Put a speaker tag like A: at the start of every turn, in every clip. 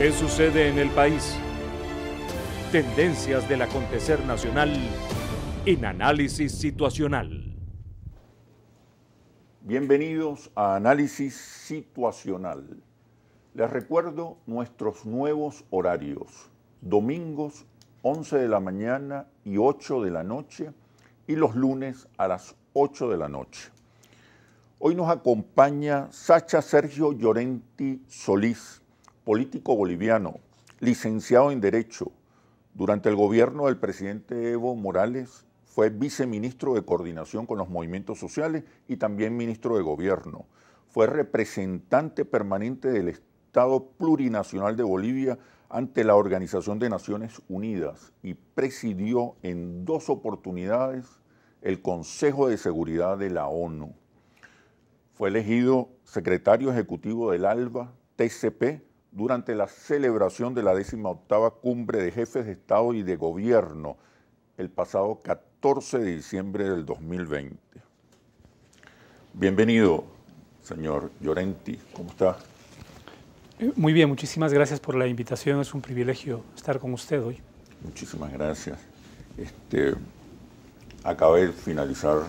A: ¿Qué sucede en el país? Tendencias del acontecer nacional en Análisis Situacional.
B: Bienvenidos a Análisis Situacional. Les recuerdo nuestros nuevos horarios. Domingos 11 de la mañana y 8 de la noche y los lunes a las 8 de la noche. Hoy nos acompaña Sacha Sergio Llorenti Solís, político boliviano, licenciado en Derecho. Durante el gobierno del presidente Evo Morales fue viceministro de Coordinación con los Movimientos Sociales y también ministro de Gobierno. Fue representante permanente del Estado Plurinacional de Bolivia ante la Organización de Naciones Unidas y presidió en 2 oportunidades el Consejo de Seguridad de la ONU. Fue elegido secretario ejecutivo del ALBA TCP durante la celebración de la 18ª Cumbre de Jefes de Estado y de Gobierno el pasado 14 de diciembre del 2020. Bienvenido, señor Llorenti. ¿Cómo está?
C: Muy bien, muchísimas gracias por la invitación. Es un privilegio estar con usted hoy.
B: Muchísimas gracias. Acabé de finalizar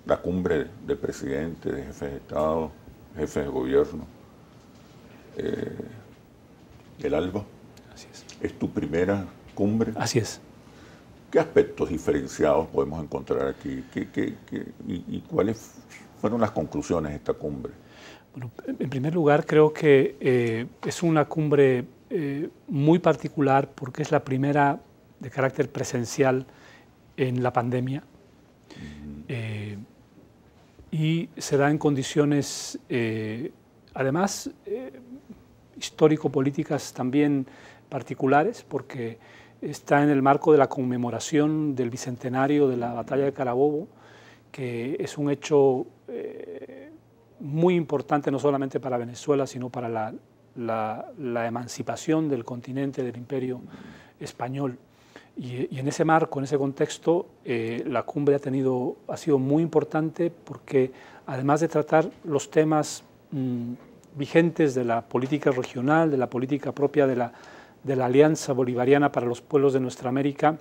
B: la cumbre de presidentes, de jefes de Estado, jefes de gobierno, el ALBA.
C: Así es.
B: ¿Es tu primera cumbre?
C: Así es.
B: ¿Qué aspectos diferenciados podemos encontrar aquí? ¿Y cuáles fueron las conclusiones de esta cumbre?
C: Bueno, en primer lugar, creo que es una cumbre muy particular porque es la primera de carácter presencial en la pandemia y se da en condiciones, además, histórico-políticas también particulares, porque está en el marco de la conmemoración del bicentenario de la Batalla de Carabobo, que es un hecho muy importante no solamente para Venezuela, sino para la emancipación del continente del Imperio Español. Y en ese marco, en ese contexto, la cumbre ha sido muy importante porque además de tratar los temas vigentes de la política regional, de la política propia de la Alianza Bolivariana para los Pueblos de Nuestra América,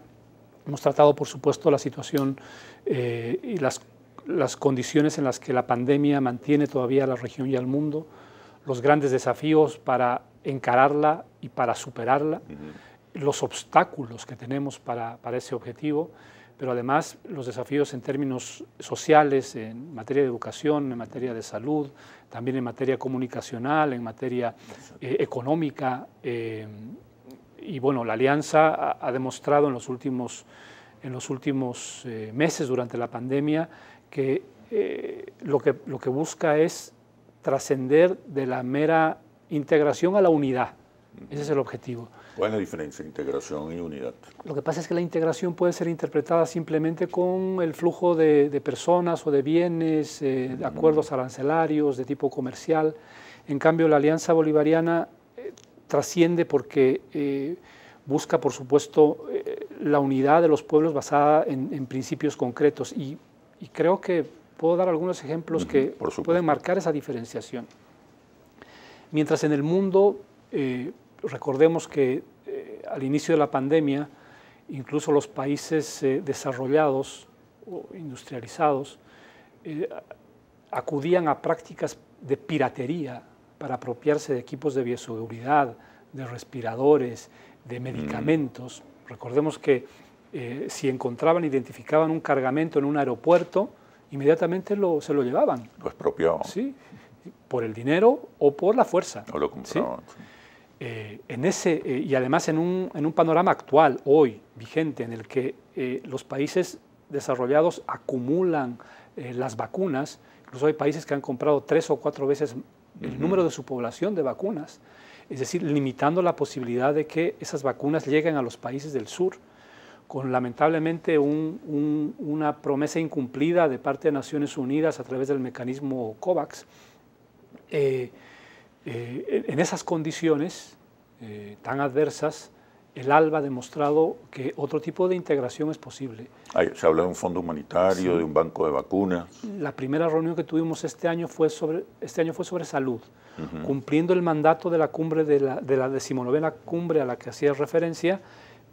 C: hemos tratado, por supuesto, la situación y las condiciones en las que la pandemia mantiene todavía a la región y al mundo, los grandes desafíos para encararla y para superarla, los obstáculos que tenemos para ese objetivo, pero además los desafíos en términos sociales, en materia de educación, en materia de salud, también en materia comunicacional, en materia económica. Y bueno, la Alianza ha demostrado en los últimos meses durante la pandemia que lo que busca es trascender de la mera integración a la unidad. Ese es el objetivo.
B: ¿Cuál es la diferencia entre integración y unidad?
C: Lo que pasa es que la integración puede ser interpretada simplemente con el flujo de personas o de bienes, de acuerdos arancelarios de tipo comercial. En cambio, la Alianza Bolivariana trasciende porque busca, por supuesto, la unidad de los pueblos basada en principios concretos. Y creo que puedo dar algunos ejemplos que pueden marcar esa diferenciación. Mientras en el mundo, recordemos que al inicio de la pandemia, incluso los países desarrollados o industrializados acudían a prácticas de piratería para apropiarse de equipos de bioseguridad, de respiradores, de medicamentos. Recordemos que si identificaban un cargamento en un aeropuerto, inmediatamente se lo llevaban.
B: Lo expropiaban.
C: Sí, por el dinero o por la fuerza.
B: O lo compraban.
C: ¿Sí? Y además en un panorama actual, hoy, vigente, en el que los países desarrollados acumulan las vacunas, incluso hay países que han comprado 3 o 4 veces el número de su población de vacunas, es decir, limitando la posibilidad de que esas vacunas lleguen a los países del sur, con lamentablemente una promesa incumplida de parte de Naciones Unidas a través del mecanismo COVAX. En esas condiciones tan adversas, el ALBA ha demostrado que otro tipo de integración es posible.
B: Se habla de un fondo humanitario, sí, de un banco de vacunas.
C: La primera reunión que tuvimos este año fue sobre salud, cumpliendo el mandato de la cumbre de la 19ª cumbre a la que hacía referencia.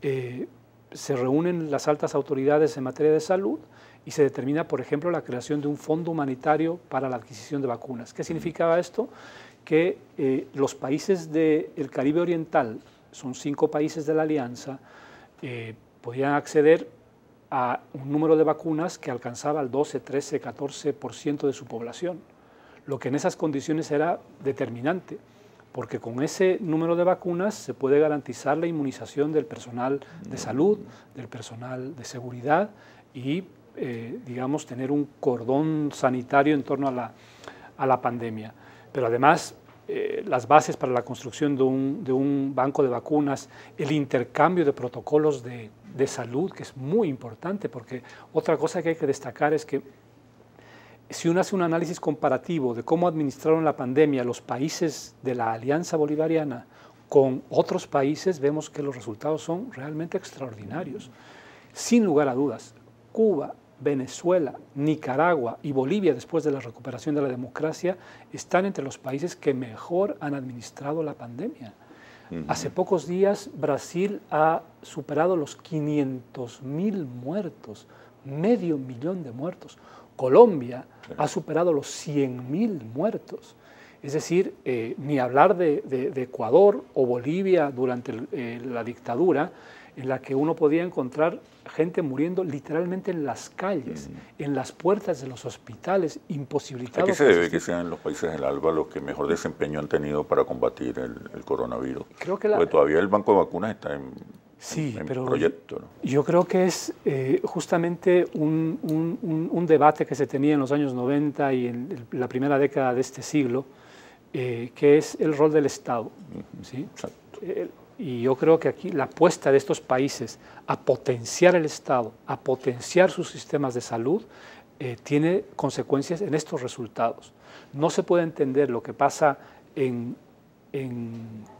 C: Se reúnen las altas autoridades en materia de salud y se determina, por ejemplo, la creación de un fondo humanitario para la adquisición de vacunas. ¿Qué significaba esto? Que los países del Caribe Oriental, son 5 países de la Alianza, podían acceder a un número de vacunas que alcanzaba el 12, 13, 14% de su población, lo que en esas condiciones era determinante, porque con ese número de vacunas se puede garantizar la inmunización del personal de salud, del personal de seguridad y, digamos, tener un cordón sanitario en torno a la pandemia. Pero además, las bases para la construcción de un banco de vacunas, el intercambio de protocolos de salud, que es muy importante, porque otra cosa que hay que destacar es que si uno hace un análisis comparativo de cómo administraron la pandemia los países de la Alianza Bolivariana con otros países, vemos que los resultados son realmente extraordinarios. Sin lugar a dudas, Cuba, Venezuela, Nicaragua y Bolivia, después de la recuperación de la democracia, están entre los países que mejor han administrado la pandemia. Hace pocos días Brasil ha superado los 500.000 muertos, 500.000 de muertos. Colombia ha superado los 100.000 muertos. Es decir, ni hablar de Ecuador o Bolivia durante la dictadura, en la que uno podía encontrar gente muriendo literalmente en las calles, en las puertas de los hospitales, imposibilitados.
B: ¿A qué se debe que sean los países del ALBA los que mejor desempeño han tenido para combatir el coronavirus?
C: Creo que
B: porque todavía el banco de vacunas está en proyecto, ¿no?
C: Yo creo que es justamente un debate que se tenía en los años 90 y en la primera década de este siglo, que es el rol del Estado. ¿Sí?
B: Exacto.
C: Y yo creo que aquí la apuesta de estos países a potenciar el Estado, a potenciar sus sistemas de salud, tiene consecuencias en estos resultados. No se puede entender lo que pasa en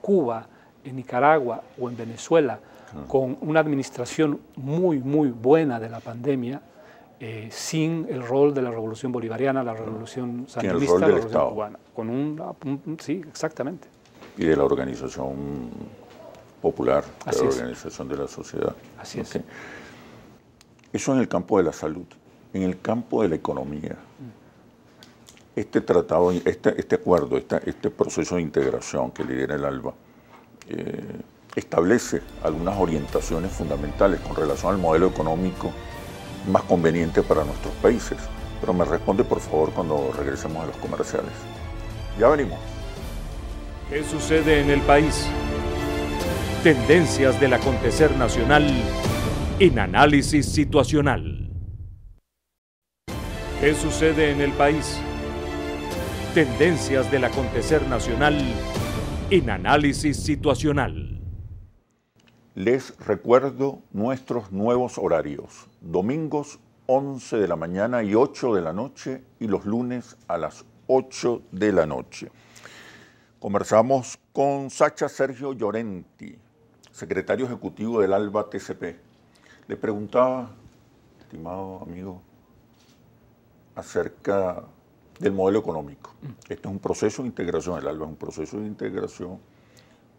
C: Cuba, en Nicaragua o en Venezuela con una administración muy, muy buena de la pandemia, sin el rol de la Revolución Bolivariana, la Revolución Sandinista, la Revolución Cubana. Sí, exactamente.
B: Y de la organización popular, de la organización de la sociedad.
C: Así es.
B: Eso en el campo de la salud. En el campo de la economía, este tratado, este acuerdo, este proceso de integración que lidera el ALBA, establece algunas orientaciones fundamentales con relación al modelo económico más conveniente para nuestros países. Pero me responde, por favor, cuando regresemos a los comerciales. Ya venimos.
A: ¿Qué sucede en el país? Tendencias del acontecer nacional en Análisis Situacional. ¿Qué sucede en el país? Tendencias del acontecer nacional en Análisis Situacional.
B: Les recuerdo nuestros nuevos horarios. Domingos 11 de la mañana y 8 de la noche y los lunes a las 8 de la noche. Conversamos con Sacha Sergio Llorenti, secretario ejecutivo del ALBA TCP. Le preguntaba, estimado amigo, acerca del modelo económico. Este es un proceso de integración, el ALBA es un proceso de integración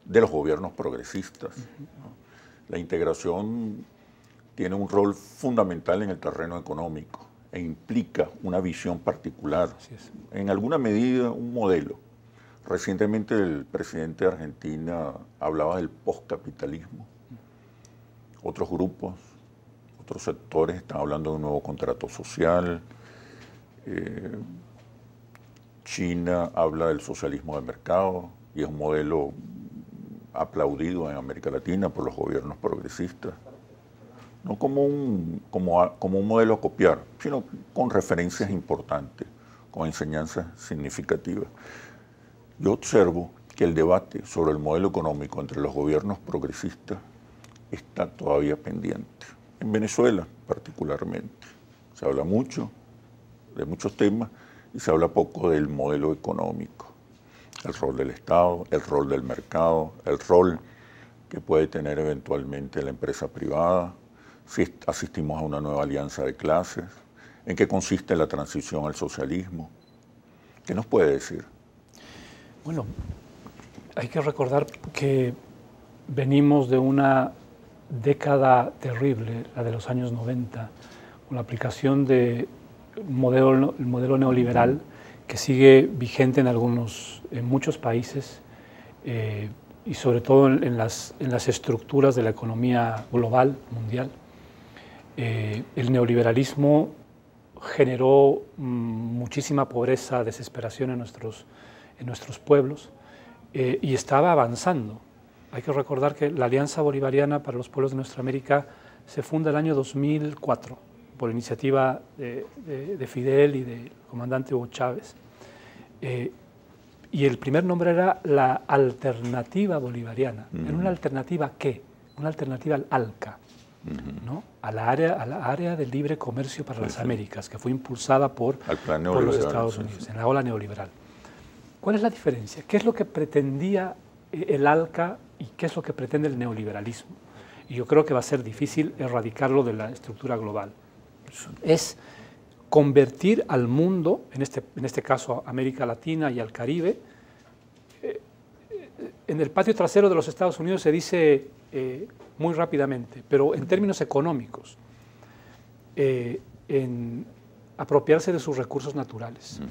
B: de los gobiernos progresistas, ¿no? La integración tiene un rol fundamental en el terreno económico e implica una visión particular, en alguna medida un modelo. Recientemente el presidente de Argentina hablaba del postcapitalismo. Otros grupos, otros sectores están hablando de un nuevo contrato social. China habla del socialismo de mercado y es un modelo aplaudido en América Latina por los gobiernos progresistas. No como un modelo a copiar, sino con referencias importantes, con enseñanzas significativas. Yo observo que el debate sobre el modelo económico entre los gobiernos progresistas está todavía pendiente. En Venezuela, particularmente, se habla mucho de muchos temas y se habla poco del modelo económico. El rol del Estado, el rol del mercado, el rol que puede tener eventualmente la empresa privada, si asistimos a una nueva alianza de clases, en qué consiste la transición al socialismo. ¿Qué nos puede decir?
C: Bueno, hay que recordar que venimos de una década terrible, la de los años 90, con la aplicación del modelo neoliberal que sigue vigente en muchos países, y sobre todo en las estructuras de la economía global, mundial. El neoliberalismo generó muchísima pobreza, desesperación en nuestros pueblos, y estaba avanzando. Hay que recordar que la Alianza Bolivariana para los Pueblos de Nuestra América se funda el año 2004 por iniciativa de Fidel y del comandante Hugo Chávez. Y el primer nombre era la Alternativa Bolivariana. ¿Era una alternativa a qué? Una alternativa al ALCA, ¿no? a la área de libre comercio para las Américas, que fue impulsada por los Estados Unidos, en la ola neoliberal. ¿Cuál es la diferencia? ¿Qué es lo que pretendía el ALCA y qué es lo que pretende el neoliberalismo? Y yo creo que va a ser difícil erradicarlo de la estructura global. Es convertir al mundo, en este caso a América Latina y al Caribe. En el patio trasero de los Estados Unidos se dice muy rápidamente, pero en términos económicos, en apropiarse de sus recursos naturales,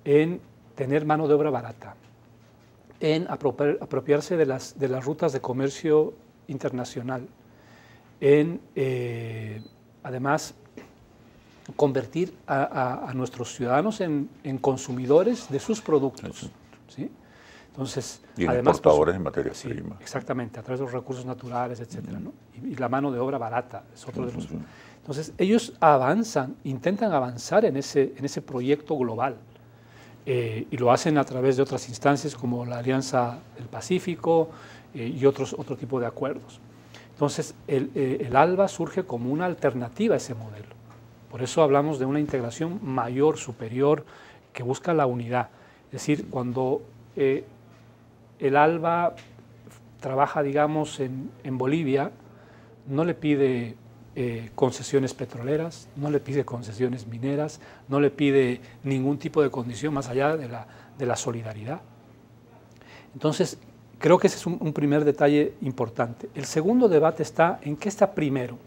C: en tener mano de obra barata, en apropiarse de las rutas de comercio internacional, en además convertir a nuestros ciudadanos en consumidores de sus productos, ¿sí? Entonces,
B: y en
C: además,
B: exportadores de materias primas.
C: Exactamente, a través de los recursos naturales, etcétera, ¿no? Y la mano de obra barata es otro de los. Entonces, ellos intentan avanzar en ese proyecto global, y lo hacen a través de otras instancias como la Alianza del Pacífico y otro tipo de acuerdos. Entonces, el ALBA surge como una alternativa a ese modelo. Por eso hablamos de una integración mayor, superior, que busca la unidad. Es decir, cuando el ALBA trabaja, digamos, en Bolivia, no le pide concesiones petroleras, no le pide concesiones mineras, no le pide ningún tipo de condición más allá de la solidaridad. Entonces, creo que ese es un primer detalle importante. El segundo debate está en qué está primero.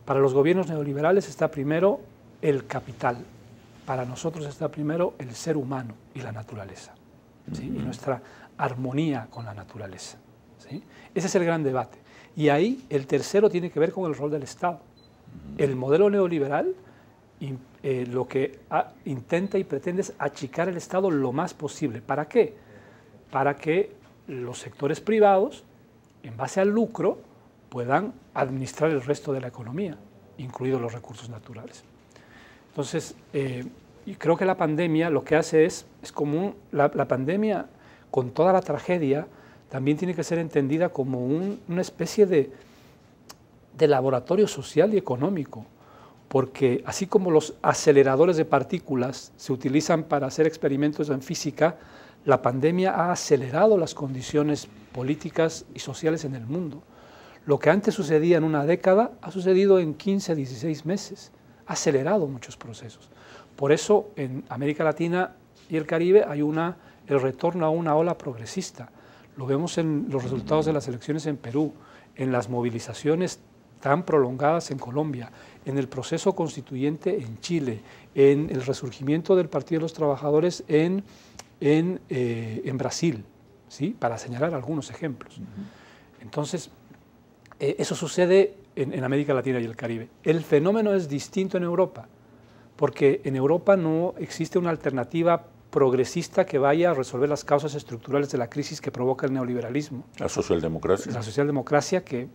C: Para los gobiernos neoliberales está primero el capital, para nosotros está primero el ser humano y la naturaleza, ¿sí? Y nuestra armonía con la naturaleza, ¿sí? Ese es el gran debate. Y ahí el tercero tiene que ver con el rol del Estado. El modelo neoliberal lo que intenta y pretende es achicar el Estado lo más posible. ¿Para qué? Para que los sectores privados, en base al lucro, puedan administrar el resto de la economía, incluidos los recursos naturales. Entonces, y creo que la pandemia lo que hace es como la pandemia, con toda la tragedia, también tiene que ser entendida como una especie de laboratorio social y económico, porque así como los aceleradores de partículas se utilizan para hacer experimentos en física, la pandemia ha acelerado las condiciones políticas y sociales en el mundo. Lo que antes sucedía en una década ha sucedido en 15, 16 meses, ha acelerado muchos procesos. Por eso en América Latina y el Caribe hay el retorno a una ola progresista. Lo vemos en los resultados de las elecciones en Perú, en las movilizaciones tan prolongadas en Colombia, en el proceso constituyente en Chile, en el resurgimiento del Partido de los Trabajadores en Brasil, ¿sí? Para señalar algunos ejemplos. Entonces, eso sucede en América Latina y el Caribe. El fenómeno es distinto en Europa, porque en Europa no existe una alternativa progresista que vaya a resolver las causas estructurales de la crisis que provoca el neoliberalismo.
B: La socialdemocracia.
C: La socialdemocracia que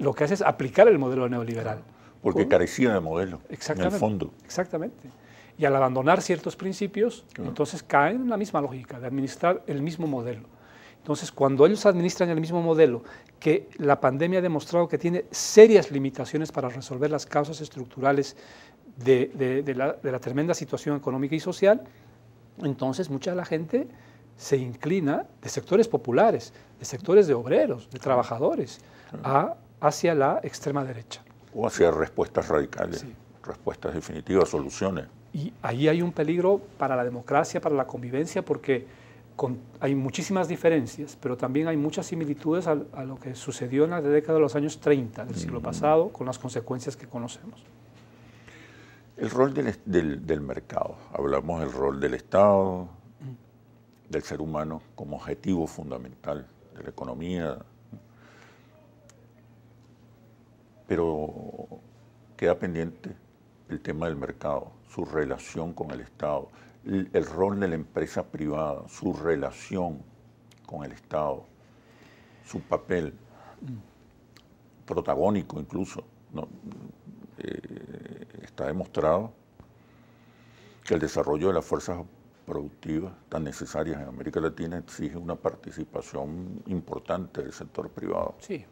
C: lo que hace es aplicar el modelo neoliberal.
B: Porque carecía de modelo, en el fondo.
C: Exactamente. Y al abandonar ciertos principios, entonces caen en la misma lógica de administrar el mismo modelo. Entonces, cuando ellos administran el mismo modelo, que la pandemia ha demostrado que tiene serias limitaciones para resolver las causas estructurales de la tremenda situación económica y social, entonces mucha de la gente se inclina de sectores populares, de sectores de obreros, de trabajadores, hacia la extrema derecha.
B: O hacia respuestas radicales,
C: Sí.
B: respuestas definitivas, soluciones.
C: Y ahí hay un peligro para la democracia, para la convivencia, porque hay muchísimas diferencias, pero también hay muchas similitudes a lo que sucedió en la década de los años 30 del siglo pasado, con las consecuencias que conocemos.
B: El rol del mercado. Hablamos del rol del Estado, del ser humano como objetivo fundamental de la economía, pero queda pendiente el tema del mercado, su relación con el Estado, el rol de la empresa privada, su relación con el Estado, su papel protagónico incluso, ¿no? Está demostrado que el desarrollo de las fuerzas productivas tan necesarias en América Latina exige una participación importante del sector privado.
C: Sí,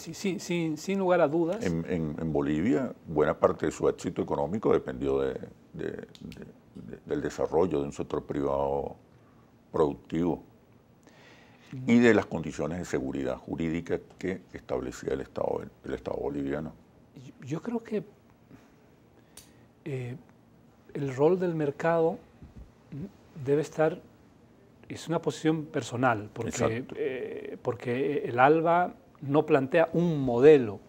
C: sin lugar a dudas.
B: En Bolivia, buena parte de su éxito económico dependió del desarrollo de un sector privado productivo y de las condiciones de seguridad jurídica que establecía el Estado boliviano.
C: Yo creo que el rol del mercado debe estar, es una posición personal, porque el ALBA no plantea un modelo,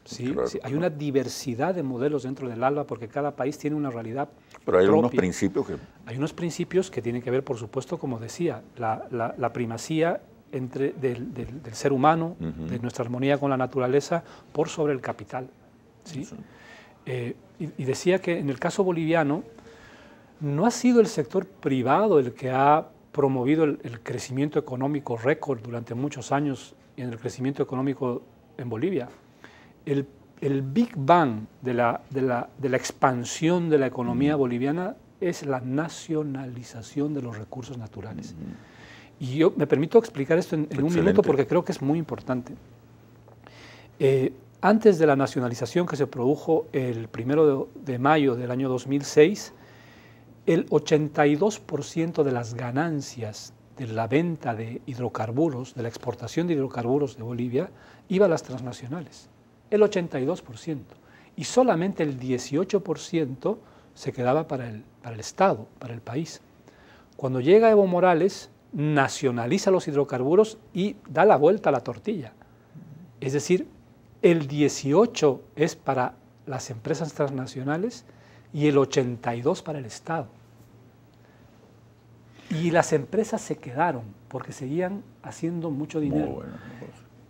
C: ¿sí?
B: Claro,
C: Sí, hay una diversidad de modelos dentro del ALBA porque cada país tiene una realidad
B: pero hay
C: propia.
B: unos principios que...
C: Hay unos principios que tienen que ver, por supuesto, como decía, la primacía del ser humano, de nuestra armonía con la naturaleza, por sobre el capital, ¿sí?
B: Sí.
C: Y decía que en el caso boliviano no ha sido el sector privado el que ha promovido el crecimiento económico récord durante muchos años en el crecimiento económico en Bolivia. El Big Bang de la expansión de la economía boliviana es la nacionalización de los recursos naturales. Y yo me permito explicar esto en un minuto porque creo que es muy importante. Antes de la nacionalización que se produjo el 1 de mayo del año 2006, el 82% de las ganancias de la venta de hidrocarburos, de la exportación de hidrocarburos de Bolivia, iba a las transnacionales. El 82%. Y solamente el 18% se quedaba para el Estado, para el país. Cuando llega Evo Morales, nacionaliza los hidrocarburos y da la vuelta a la tortilla. Es decir, el 18% es para las empresas transnacionales y el 82% para el Estado. Y las empresas se quedaron porque seguían haciendo mucho dinero.
B: Muy bueno.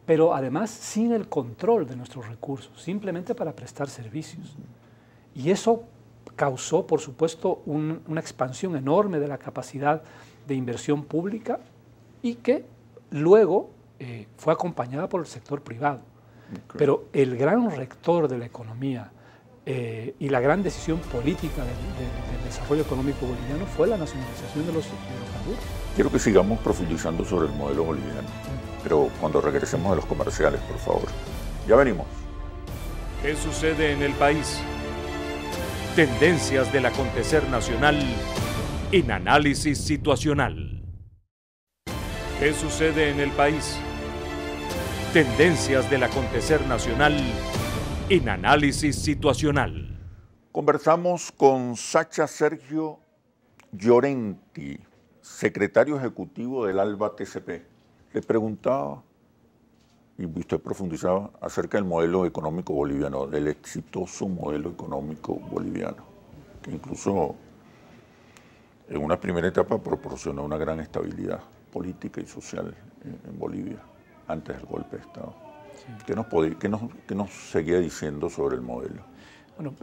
C: Pero además sin el control de nuestros recursos, simplemente para prestar servicios. Y eso causó, por supuesto, una expansión enorme de la capacidad de inversión pública y que luego fue acompañada por el sector privado. Okay. Pero el gran rector de la economía y la gran decisión política del desarrollo económico boliviano fue la nacionalización de los hidrocarburos.
B: Quiero que sigamos profundizando sobre el modelo boliviano, pero cuando regresemos de los comerciales, por favor. Ya venimos.
A: ¿Qué sucede en el país? Tendencias del acontecer nacional en análisis situacional. ¿Qué sucede en el país? Tendencias del acontecer nacional en análisis situacional.
B: Conversamos con Sacha Sergio Llorenti, secretario ejecutivo del ALBA TCP. Le preguntaba, y usted profundizaba, acerca del modelo económico boliviano, del exitoso modelo económico boliviano, que incluso en una primera etapa proporcionó una gran estabilidad política y social en Bolivia, antes del golpe de Estado. Sí. ¿Qué nos seguía diciendo sobre el modelo?
C: Bueno,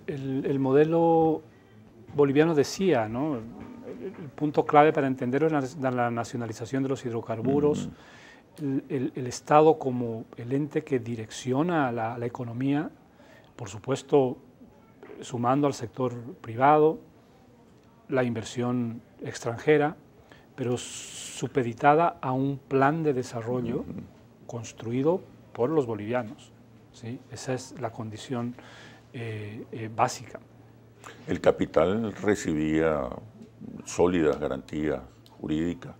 C: el modelo boliviano decía, ¿no? El punto clave para entenderlo es la nacionalización de los hidrocarburos, el Estado como el ente que direcciona la economía, por supuesto sumando al sector privado, la inversión extranjera, pero supeditada a un plan de desarrollo construido por los bolivianos, ¿sí? Esa es la condición básica.
B: El capital recibía sólidas garantías jurídica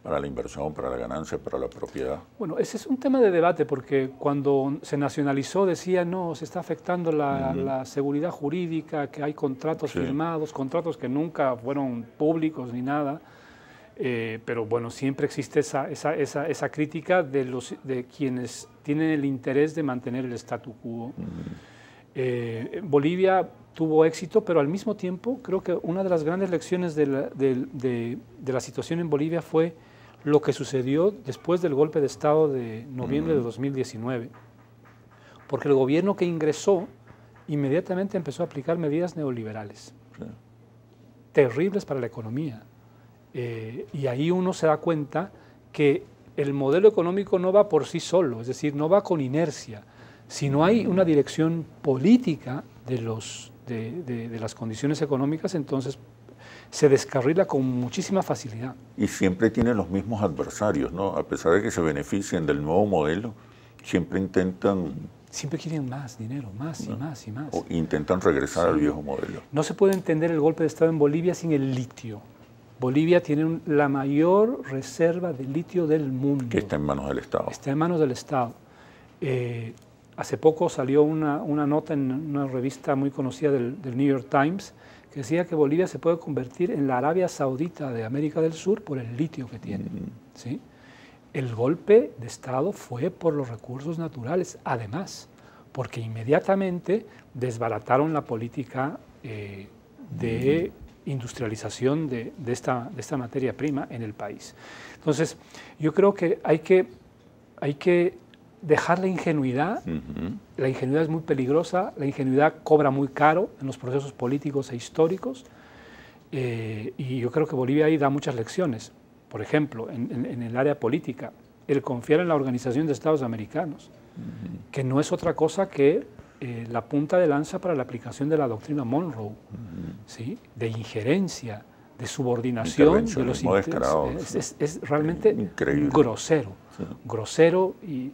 B: para la inversión, para la ganancia, para la propiedad?
C: Bueno, ese es un tema de debate porque cuando se nacionalizó decía no, se está afectando la seguridad jurídica, que hay contratos firmados, contratos que nunca fueron públicos ni nada, pero bueno, siempre existe esa crítica de quienes tienen el interés de mantener el statu quo. Bolivia tuvo éxito, pero al mismo tiempo creo que una de las grandes lecciones de la situación en Bolivia fue lo que sucedió después del golpe de Estado de noviembre de 2019, porque el gobierno que ingresó inmediatamente empezó a aplicar medidas neoliberales, terribles para la economía, y ahí uno se da cuenta que el modelo económico no va por sí solo, es decir, no va con inercia, sino hay una dirección política de las condiciones económicas, entonces se descarrila con muchísima facilidad.
B: Y siempre tiene los mismos adversarios, ¿no? A pesar de que se beneficien del nuevo modelo, siempre intentan...
C: Siempre quieren más dinero, más y más y más.
B: O intentan regresar al viejo modelo.
C: No se puede entender el golpe de Estado en Bolivia sin el litio. Bolivia tiene la mayor reserva de litio del mundo.
B: Que está en manos del Estado.
C: Está en manos del Estado. Hace poco salió una nota en una revista muy conocida del New York Times que decía que Bolivia se puede convertir en la Arabia Saudita de América del Sur por el litio que tiene. ¿Sí? El golpe de Estado fue por los recursos naturales, además, porque inmediatamente desbarataron la política de industrialización de esta materia prima en el país. Entonces, yo creo que hay que dejar la ingenuidad. La ingenuidad es muy peligrosa, la ingenuidad cobra muy caro en los procesos políticos e históricos, y yo creo que Bolivia ahí da muchas lecciones. Por ejemplo, en el área política, el confiar en la Organización de Estados Americanos, que no es otra cosa que la punta de lanza para la aplicación de la doctrina Monroe, ¿sí? De injerencia, de subordinación de los intereses. Es realmente increíble. Grosero y...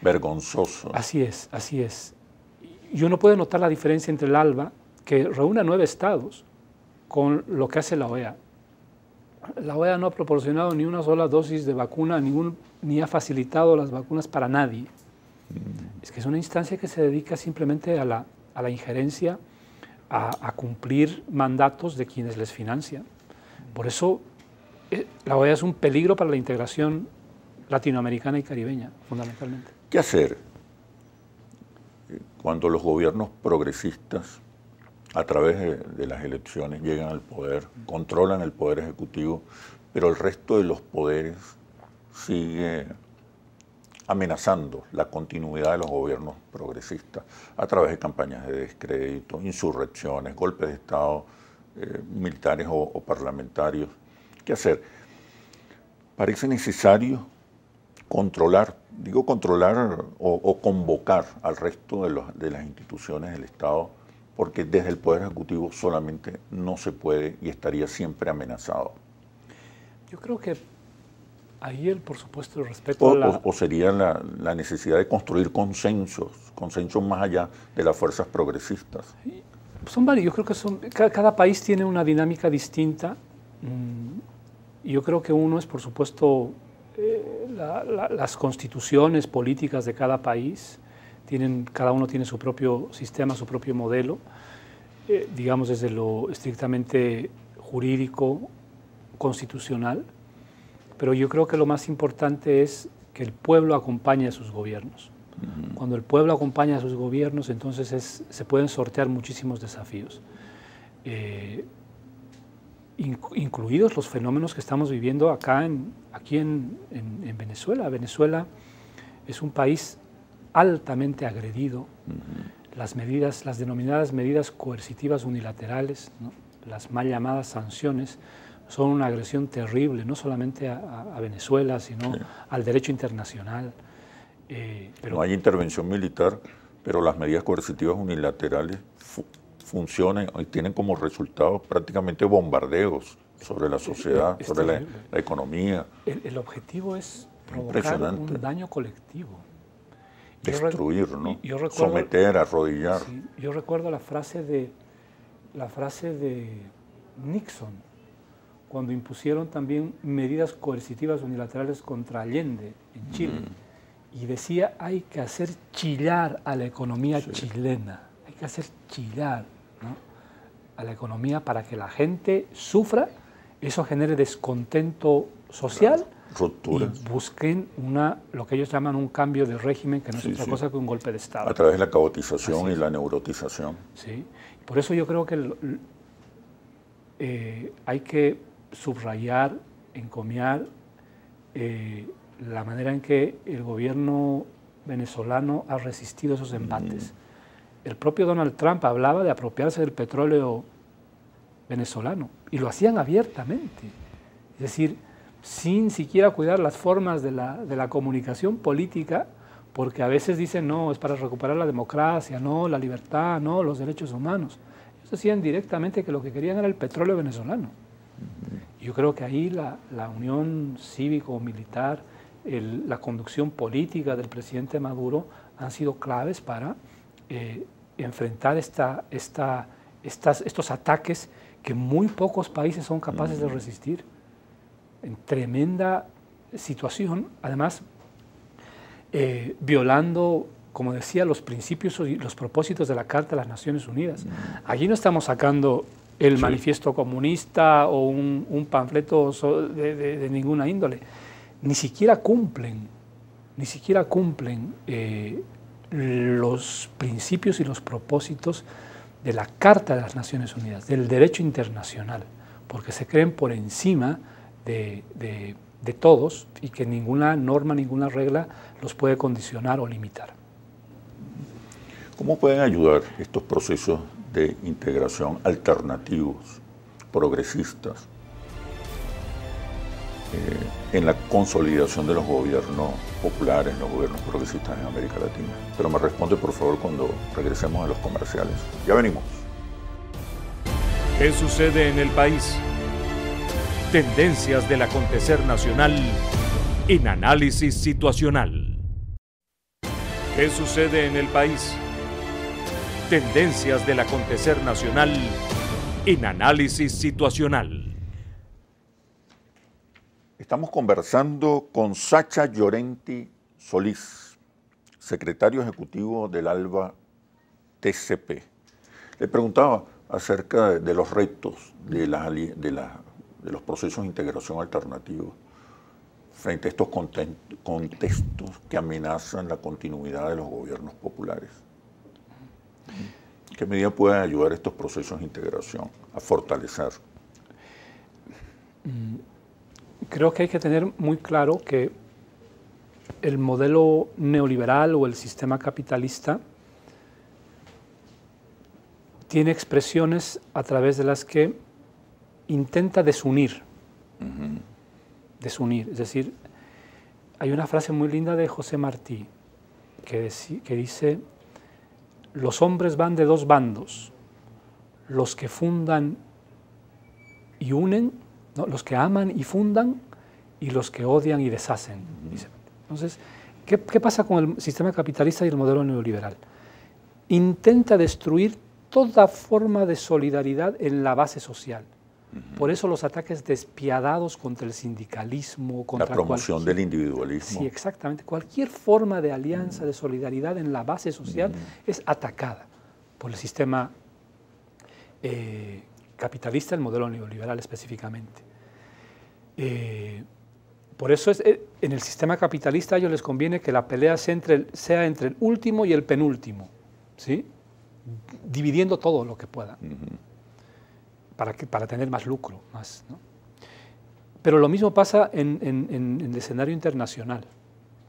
B: vergonzoso.
C: Así es. Y uno puede notar la diferencia entre el ALBA, que reúne a 9 estados, con lo que hace la OEA. La OEA no ha proporcionado ni una sola dosis de vacuna, ni ha facilitado las vacunas para nadie. Es que es una instancia que se dedica simplemente a la injerencia, a cumplir mandatos de quienes les financian. Por eso la OEA es un peligro para la integración latinoamericana y caribeña, fundamentalmente.
B: ¿Qué hacer cuando los gobiernos progresistas, a través de las elecciones, llegan al poder, controlan el poder ejecutivo, pero el resto de los poderes sigue amenazando la continuidad de los gobiernos progresistas a través de campañas de descrédito, insurrecciones, golpes de Estado, militares o parlamentarios? ¿Qué hacer? Parece necesario controlar o convocar al resto de las instituciones del Estado, porque desde el Poder Ejecutivo solamente no se puede y estaría siempre amenazado.
C: Yo creo que ahí, por supuesto, el respeto
B: o sería la necesidad de construir consensos más allá de las fuerzas progresistas.
C: Son varios, yo creo que cada país tiene una dinámica distinta. Yo creo que uno es, por supuesto, las constituciones políticas de cada país. Cada uno tiene su propio sistema, su propio modelo, digamos desde lo estrictamente jurídico, constitucional, pero yo creo que lo más importante es que el pueblo acompañe a sus gobiernos. Cuando el pueblo acompaña a sus gobiernos, entonces se pueden sortear muchísimos desafíos, incluidos los fenómenos que estamos viviendo aquí en Venezuela. Venezuela es un país altamente agredido. Las denominadas medidas coercitivas unilaterales, ¿no? Las mal llamadas sanciones, son una agresión terrible, no solamente a Venezuela, sino al derecho internacional.
B: Pero no hay intervención militar, pero las medidas coercitivas unilaterales funcionan y tienen como resultado prácticamente bombardeos sobre la sociedad, sobre la economía.
C: El objetivo es provocar un daño colectivo.
B: Destruir, ¿no? Someter, arrodillar.
C: Sí, yo recuerdo la frase de Nixon cuando impusieron también medidas coercitivas unilaterales contra Allende en Chile. Y decía, hay que hacer chillar a la economía chilena, hay que hacer chillar, ¿no?, a la economía para que la gente sufra, eso genere descontento social,
B: rupturas,
C: y busquen lo que ellos llaman un cambio de régimen, que no es otra cosa que un golpe de Estado.
B: A través de la caotización y la neurotización.
C: Sí, por eso yo creo que hay que subrayar, encomiar la manera en que el gobierno venezolano ha resistido esos embates. El propio Donald Trump hablaba de apropiarse del petróleo venezolano y lo hacían abiertamente, es decir, sin siquiera cuidar las formas de la comunicación política, porque a veces dicen, no, es para recuperar la democracia, no, la libertad, no, los derechos humanos. Ellos decían directamente que lo que querían era el petróleo venezolano. Yo creo que ahí la unión cívico-militar, la conducción política del presidente Maduro han sido claves para enfrentar estos ataques que muy pocos países son capaces de resistir. En tremenda situación, además violando, como decía, los principios y los propósitos de la Carta de las Naciones Unidas. Allí no estamos sacando el manifiesto comunista o un panfleto de ninguna índole. Ni siquiera cumplen los principios y los propósitos de la Carta de las Naciones Unidas, del derecho internacional, porque se creen por encima de todos y que ninguna norma, ninguna regla los puede condicionar o limitar.
B: ¿Cómo pueden ayudar estos procesos de integración alternativos, progresistas, en la consolidación de los gobiernos populares, los gobiernos progresistas en América Latina? Pero me responde, por favor, cuando regresemos a los comerciales. Ya venimos.
A: ¿Qué sucede en el país? Tendencias del acontecer nacional en análisis situacional. ¿Qué sucede en el país? Tendencias del acontecer nacional en análisis situacional.
B: Estamos conversando con Sacha Llorenti Solís, secretario ejecutivo del ALBA TCP. Le preguntaba acerca de los retos de los procesos de integración alternativos frente a estos contextos que amenazan la continuidad de los gobiernos populares. ¿Qué medida pueden ayudar estos procesos de integración a fortalecer?
C: Creo que hay que tener muy claro que el modelo neoliberal o el sistema capitalista tiene expresiones a través de las que intenta desunir. Desunir, es decir, hay una frase muy linda de José Martí que dice: los hombres van de dos bandos, los que fundan y unen, ¿no?, los que aman y fundan, y los que odian y deshacen. Dice. Entonces, ¿qué pasa con el sistema capitalista y el modelo neoliberal? Intenta destruir toda forma de solidaridad en la base social. Por eso los ataques despiadados contra el sindicalismo, contra
B: la promoción del individualismo.
C: Sí, exactamente. Cualquier forma de alianza, de solidaridad en la base social es atacada por el sistema capitalista, el modelo neoliberal específicamente. Por eso en el sistema capitalista a ellos les conviene que la pelea sea entre el último y el penúltimo, ¿sí?, dividiendo todo lo que puedan. Para tener más lucro, más, ¿no? Pero lo mismo pasa en el escenario internacional.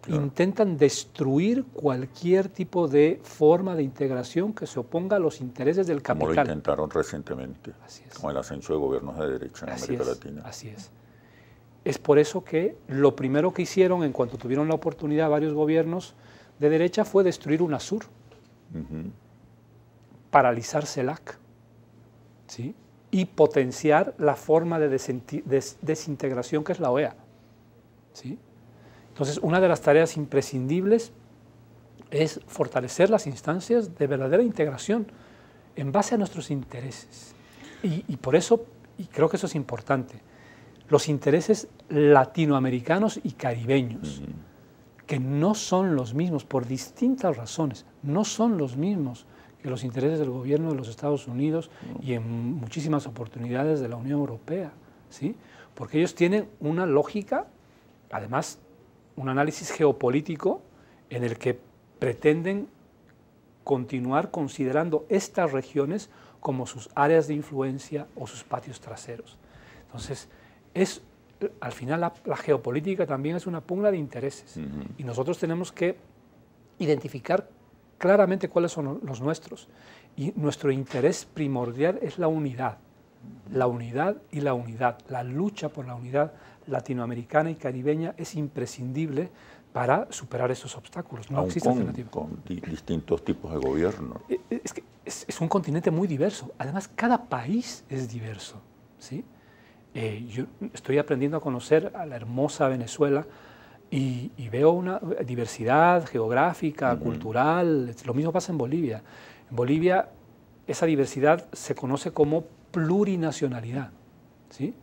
C: Claro. Intentan destruir cualquier tipo de forma de integración que se oponga a los intereses del capital.
B: Como lo intentaron recientemente, con el ascenso de gobiernos de derecha en América Latina.
C: Así es. Es por eso que lo primero que hicieron en cuanto tuvieron la oportunidad varios gobiernos de derecha fue destruir UNASUR, paralizar CELAC, ¿sí?, y potenciar la forma de desintegración que es la OEA. ¿Sí? Entonces, una de las tareas imprescindibles es fortalecer las instancias de verdadera integración en base a nuestros intereses. Y por eso, y creo que eso es importante, los intereses latinoamericanos y caribeños, que no son los mismos por distintas razones, no son los mismos que los intereses del gobierno de los Estados Unidos y en muchísimas oportunidades de la Unión Europea, ¿sí? Porque ellos tienen una lógica, además un análisis geopolítico en el que pretenden continuar considerando estas regiones como sus áreas de influencia o sus patios traseros. Entonces, al final la geopolítica también es una pugna de intereses y nosotros tenemos que identificar claramente cuáles son los nuestros. Y nuestro interés primordial es la unidad y la unidad. La lucha por la unidad latinoamericana y caribeña es imprescindible para superar esos obstáculos. No existe alternativa.
B: Con distintos tipos de gobierno.
C: Es un continente muy diverso. Además, cada país es diverso, ¿sí? Yo estoy aprendiendo a conocer a la hermosa Venezuela y veo una diversidad geográfica, cultural. Lo mismo pasa en Bolivia. En Bolivia esa diversidad se conoce como plurinacionalidad, ¿sí?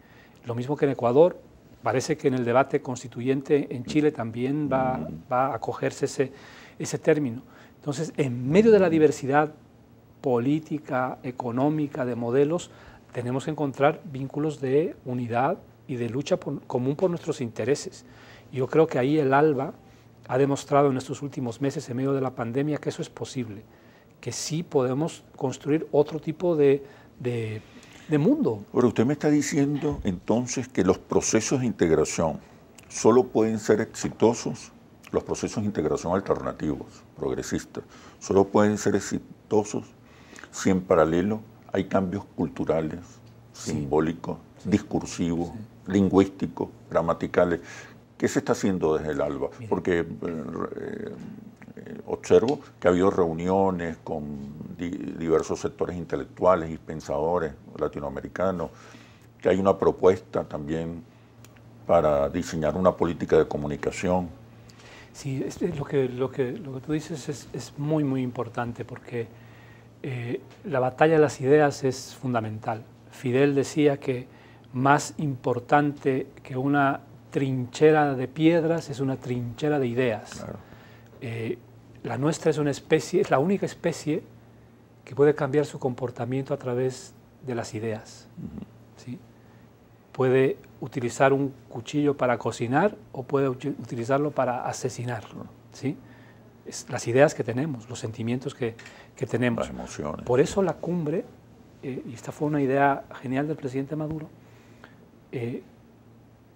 C: Lo mismo que en Ecuador. Parece que en el debate constituyente en Chile también va a acogerse ese término. Entonces, en medio de la diversidad política, económica, de modelos, tenemos que encontrar vínculos de unidad y de lucha común por nuestros intereses. Yo creo que ahí el ALBA ha demostrado en estos últimos meses, en medio de la pandemia, que eso es posible, que sí podemos construir otro tipo de mundo.
B: Pero usted me está diciendo entonces que los procesos de integración solo pueden ser exitosos, los procesos de integración alternativos, progresistas, solo pueden ser exitosos si en paralelo hay cambios culturales, simbólicos, discursivos, lingüísticos, gramaticales. ¿Qué se está haciendo desde el ALBA? Mira. Porque observo que ha habido reuniones con diversos sectores intelectuales y pensadores latinoamericanos, que hay una propuesta también para diseñar una política de comunicación.
C: Sí, lo que tú dices es muy, muy importante porque la batalla de las ideas es fundamental. Fidel decía que más importante que una trinchera de piedras es una trinchera de ideas. Claro. La nuestra es una especie, es la única especie que puede cambiar su comportamiento a través de las ideas. ¿Sí? Puede utilizar un cuchillo para cocinar o puede utilizarlo para asesinar. ¿Sí? Las ideas que tenemos, los sentimientos que tenemos.
B: Las emociones.
C: Por eso la cumbre, y esta fue una idea genial del presidente Maduro,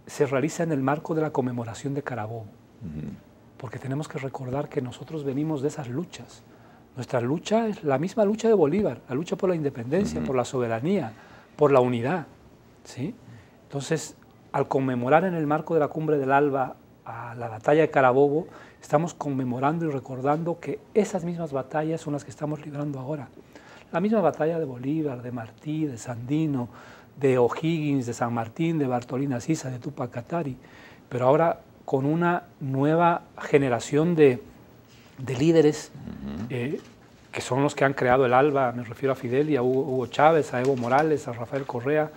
C: se realiza en el marco de la conmemoración de Carabobo. Porque tenemos que recordar que nosotros venimos de esas luchas. Nuestra lucha es la misma lucha de Bolívar, la lucha por la independencia, por la soberanía, por la unidad, ¿sí? Entonces, al conmemorar en el marco de la Cumbre del ALBA a la batalla de Carabobo, estamos conmemorando y recordando que esas mismas batallas son las que estamos librando ahora. La misma batalla de Bolívar, de Martí, de Sandino, de O'Higgins, de San Martín, de Bartolina Sisa, de Túpac Katari, pero ahora con una nueva generación de líderes que son los que han creado el ALBA. Me refiero a Fidel y a Hugo Chávez, a Evo Morales, a Rafael Correa,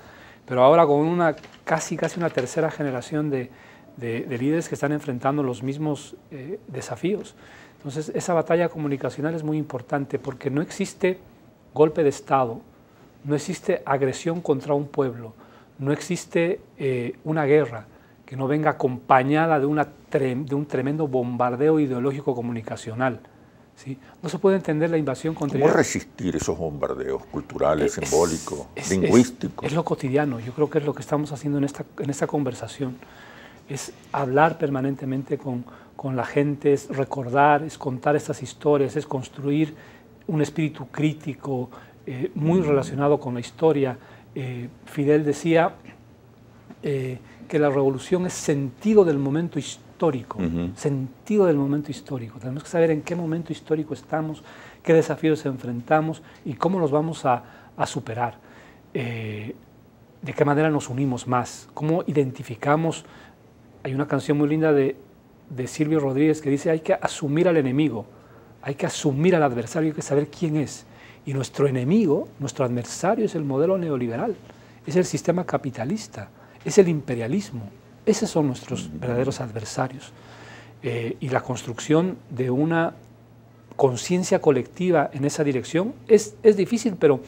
C: pero ahora con una casi una tercera generación de líderes que están enfrentando los mismos desafíos. Entonces, esa batalla comunicacional es muy importante porque no existe golpe de Estado, no existe agresión contra un pueblo, no existe una guerra que no venga acompañada de un tremendo bombardeo ideológico comunicacional. ¿Sí? No se puede entender la invasión contra...
B: ¿Cómo resistir esos bombardeos culturales, simbólicos, lingüísticos?
C: Es lo cotidiano. Yo creo que es lo que estamos haciendo en esta conversación. Es hablar permanentemente con la gente, es recordar, es contar estas historias, es construir un espíritu crítico muy relacionado con la historia. Fidel decía que la revolución es sentido del momento histórico, sentido del momento histórico. Tenemos que saber en qué momento histórico estamos, qué desafíos enfrentamos y cómo los vamos a superar. De qué manera nos unimos más, cómo identificamos. Hay una canción muy linda de Silvio Rodríguez que dice: hay que asumir al enemigo, hay que asumir al adversario, hay que saber quién es. Y nuestro enemigo, nuestro adversario es el modelo neoliberal, es el sistema capitalista, es el imperialismo. Esos son nuestros verdaderos adversarios. Y la construcción de una conciencia colectiva en esa dirección es difícil, pero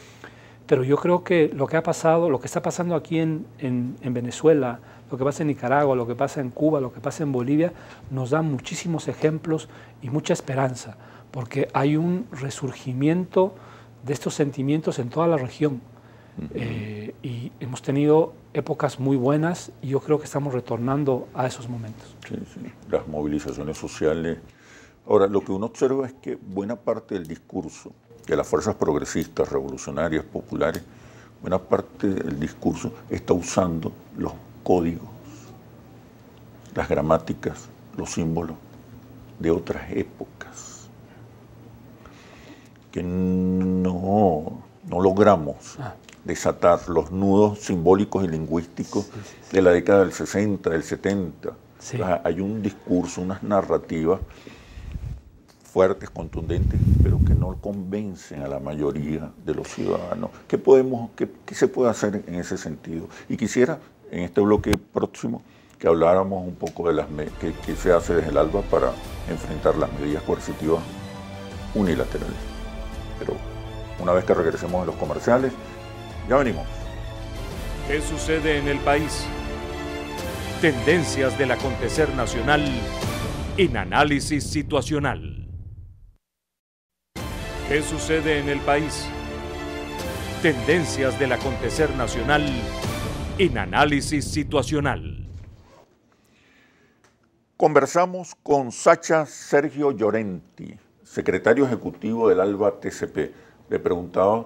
C: yo creo que lo que ha pasado, lo que está pasando aquí en Venezuela, lo que pasa en Nicaragua, lo que pasa en Cuba, lo que pasa en Bolivia, nos da muchísimos ejemplos y mucha esperanza, porque hay un resurgimiento de estos sentimientos en toda la región. Y hemos tenido épocas muy buenas y yo creo que estamos retornando a esos momentos.
B: Sí, sí. Las movilizaciones sociales. Ahora, lo que uno observa es que buena parte del discurso de las fuerzas progresistas, revolucionarias, populares, buena parte del discurso está usando los códigos, las gramáticas, los símbolos de otras épocas, que no logramos desatar los nudos simbólicos y lingüísticos de la década del 60, del 70. Sí. O sea, hay un discurso, unas narrativas fuertes, contundentes, pero que no convencen a la mayoría de los ciudadanos. ¿Qué se puede hacer en ese sentido? Y quisiera, en este bloque próximo, que habláramos un poco de qué se hace desde el ALBA para enfrentar las medidas coercitivas unilaterales. Pero una vez que regresemos a los comerciales, ya venimos.
A: ¿Qué sucede en el país? Tendencias del acontecer nacional en análisis situacional. ¿Qué sucede en el país? Tendencias del acontecer nacional en análisis situacional.
B: Conversamos con Sacha Sergio Llorenti, secretario ejecutivo del ALBA TCP. Le preguntaba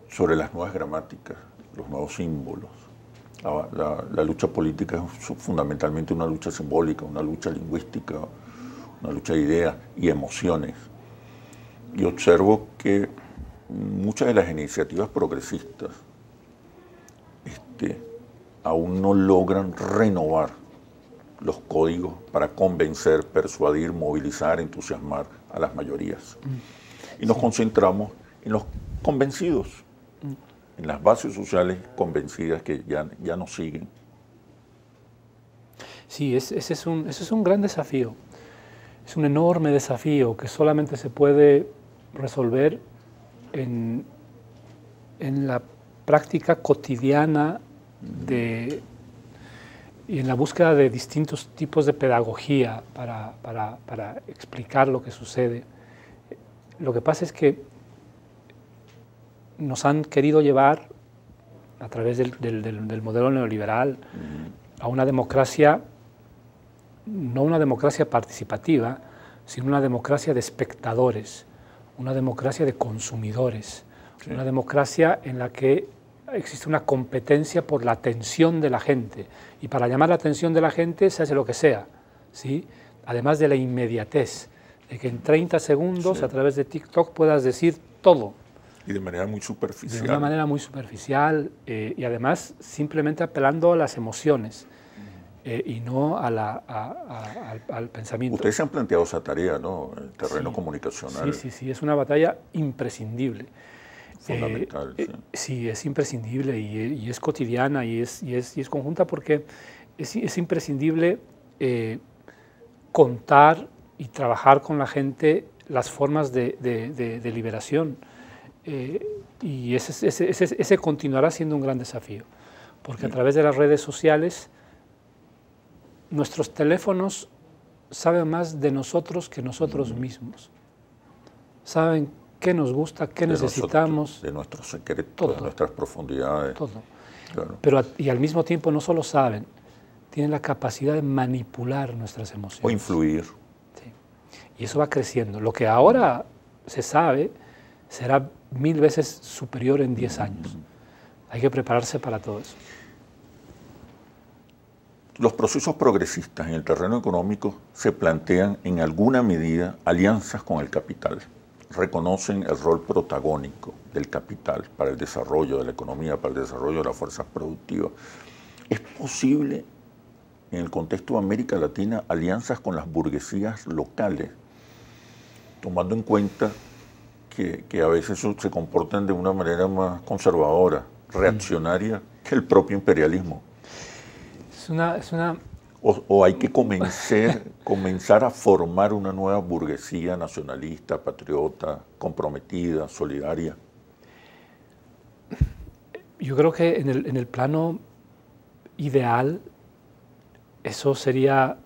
B: sobre las nuevas gramáticas, los nuevos símbolos. La lucha política es fundamentalmente una lucha simbólica, una lucha lingüística, una lucha de ideas y emociones. Y observo que muchas de las iniciativas progresistas aún no logran renovar los códigos para convencer, persuadir, movilizar, entusiasmar a las mayorías. Y nos concentramos en los convencidos, en las bases sociales convencidas que ya nos siguen.
C: Sí, ese es un gran desafío. Es un enorme desafío que solamente se puede resolver en la práctica cotidiana y en la búsqueda de distintos tipos de pedagogía para explicar lo que sucede. Lo que pasa es que nos han querido llevar a través del modelo neoliberal a una democracia, no una democracia participativa, sino una democracia de espectadores, una democracia de consumidores, una democracia en la que existe una competencia por la atención de la gente. Y para llamar la atención de la gente se hace lo que sea, ¿sí? Además de la inmediatez, de que en 30 segundos a través de TikTok puedas decir todo.
B: Y de manera muy superficial.
C: De una manera muy superficial y además simplemente apelando a las emociones. Y no al pensamiento.
B: Ustedes se han planteado esa tarea, ¿no? El terreno comunicacional.
C: Sí, es una batalla imprescindible.
B: Fundamental.
C: Sí, es imprescindible y es cotidiana y es conjunta porque es imprescindible contar y trabajar con la gente las formas de liberación. Y ese continuará siendo un gran desafío, porque a través de las redes sociales nuestros teléfonos saben más de nosotros que nosotros mismos. Saben qué nos gusta, qué necesitamos.
B: De nuestros secretos, de nuestras profundidades.
C: Todo.
B: Claro.
C: Y al mismo tiempo no solo saben, tienen la capacidad de manipular nuestras emociones.
B: O influir.
C: Sí. Y eso va creciendo. Lo que ahora se sabe será 1000 veces superior en 10 años. Hay que prepararse para todo eso.
B: Los procesos progresistas en el terreno económico se plantean en alguna medida alianzas con el capital. Reconocen el rol protagónico del capital para el desarrollo de la economía, para el desarrollo de las fuerzas productivas. ¿Es posible en el contexto de América Latina alianzas con las burguesías locales, tomando en cuenta que a veces se comportan de una manera más conservadora reaccionaria que el propio imperialismo.
C: Es una
B: O hay que comenzar a formar una nueva burguesía nacionalista, patriota, comprometida, solidaria.
C: Yo creo que en el plano ideal eso sería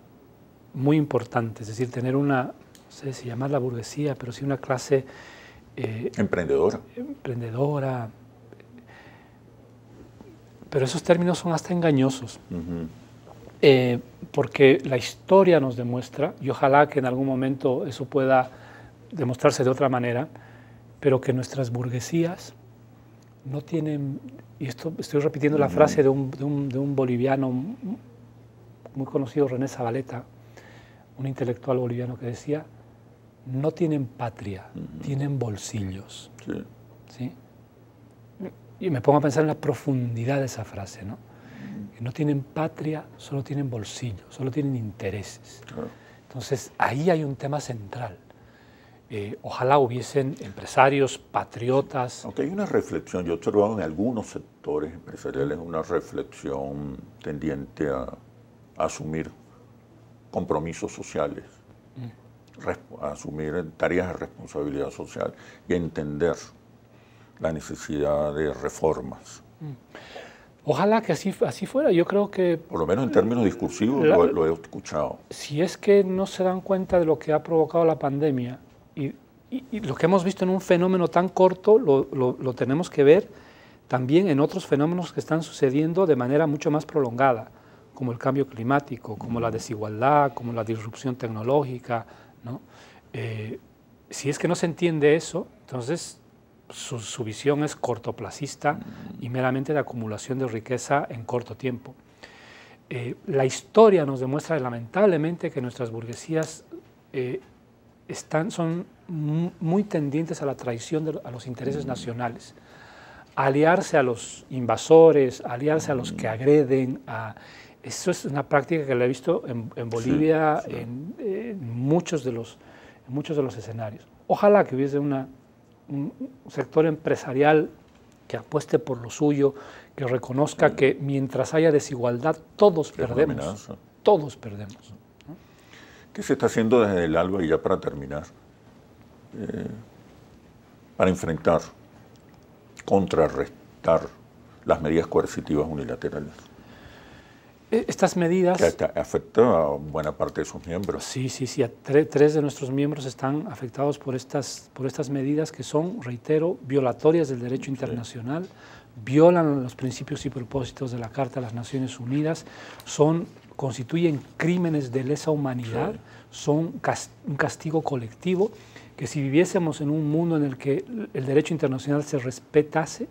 C: muy importante, es decir, tener una, no sé si llamarla burguesía, pero sí una clase emprendedora. Pero esos términos son hasta engañosos, porque la historia nos demuestra, y ojalá que en algún momento eso pueda demostrarse de otra manera, pero que nuestras burguesías no tienen, y esto estoy repitiendo la frase de un boliviano muy conocido, René Zabaleta, un intelectual boliviano que decía, no tienen patria, tienen bolsillos.
B: Sí.
C: ¿Sí? Y me pongo a pensar en la profundidad de esa frase, ¿no? Que no tienen patria, solo tienen bolsillos, solo tienen intereses.
B: Claro.
C: Entonces, ahí hay un tema central. Ojalá hubiesen empresarios, patriotas.
B: Aunque hay una reflexión, yo he observado en algunos sectores empresariales una reflexión tendiente a asumir compromisos sociales, a asumir tareas de responsabilidad social y a entender la necesidad de reformas.
C: Ojalá que así fuera. Yo creo que,
B: por lo menos en términos discursivos, lo he escuchado.
C: Si es que no se dan cuenta de lo que ha provocado la pandemia y lo que hemos visto en un fenómeno tan corto, lo tenemos que ver también en otros fenómenos que están sucediendo de manera mucho más prolongada, como el cambio climático, como la desigualdad, como la disrupción tecnológica, ¿no? Si es que no se entiende eso, entonces su visión es cortoplacista y meramente de acumulación de riqueza en corto tiempo. La historia nos demuestra lamentablemente que nuestras burguesías son muy tendientes a la traición a los intereses nacionales, a aliarse a los invasores, a aliarse a los que agreden. Eso es una práctica que la he visto en Bolivia, sí. En muchos de los escenarios. Ojalá que hubiese un sector empresarial que apueste por lo suyo, que reconozca que mientras haya desigualdad todos perdemos. Todos perdemos.
B: ¿Qué se está haciendo desde el ALBA, y ya para terminar, para enfrentar, contrarrestar las medidas coercitivas unilaterales?
C: Estas medidas...
B: Que afectan a buena parte de sus miembros.
C: Sí. Tres de nuestros miembros están afectados por estas medidas que son, reitero, violatorias del derecho internacional, violan los principios y propósitos de la Carta de las Naciones Unidas, constituyen crímenes de lesa humanidad, son un castigo colectivo, que si viviésemos en un mundo en el que el derecho internacional se respetase,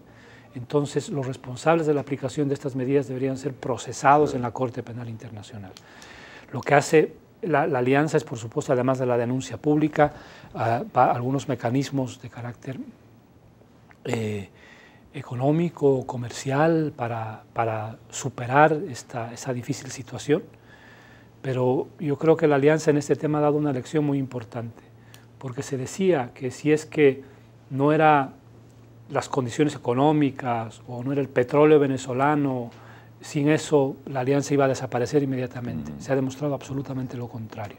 C: entonces los responsables de la aplicación de estas medidas deberían ser procesados en la Corte Penal Internacional. Lo que hace la alianza es, por supuesto, además de la denuncia pública, algunos mecanismos de carácter económico, comercial, para superar esa difícil situación. Pero yo creo que la alianza en este tema ha dado una lección muy importante, porque se decía que si es que no era las condiciones económicas o no era el petróleo venezolano, sin eso la alianza iba a desaparecer inmediatamente. Se ha demostrado absolutamente lo contrario,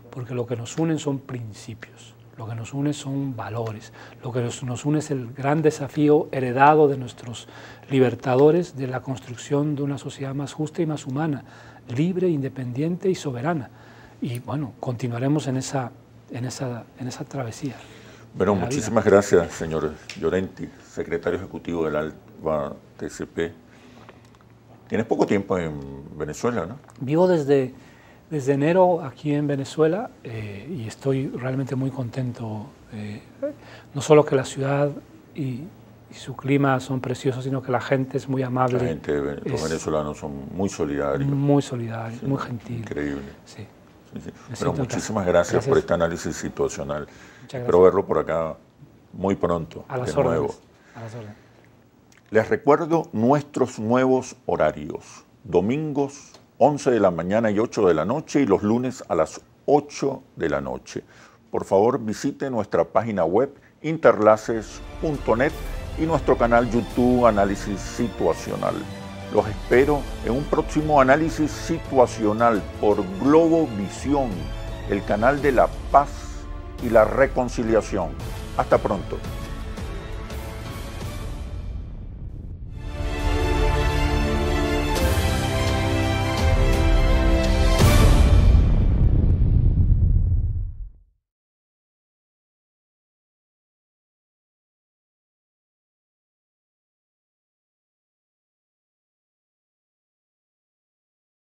C: porque lo que nos unen son principios, lo que nos une son valores, lo que nos une es el gran desafío heredado de nuestros libertadores de la construcción de una sociedad más justa y más humana, libre, independiente y soberana. Y bueno, continuaremos en esa travesía.
B: Bueno, muchísimas gracias, señor Llorenti, secretario ejecutivo del ALBA TCP. Tienes poco tiempo en Venezuela, ¿no?
C: Vivo desde enero aquí en Venezuela y estoy realmente muy contento. No solo que la ciudad y su clima son preciosos, sino que la gente es muy amable.
B: Los venezolanos son muy solidarios.
C: Muy solidarios, sí, muy gentiles.
B: Increíble.
C: Sí.
B: Pero muchísimas gracias por este análisis situacional. Espero verlo por acá muy pronto.
C: A las
B: órdenes.
C: Nuevo. A las órdenes.
B: Les recuerdo nuestros nuevos horarios. Domingos 11 de la mañana y 8 de la noche y los lunes a las 8 de la noche. Por favor, visite nuestra página web interlaces.net y nuestro canal YouTube Análisis Situacional. Los espero en un próximo análisis situacional por Globovisión, el canal de la paz y la reconciliación. Hasta pronto.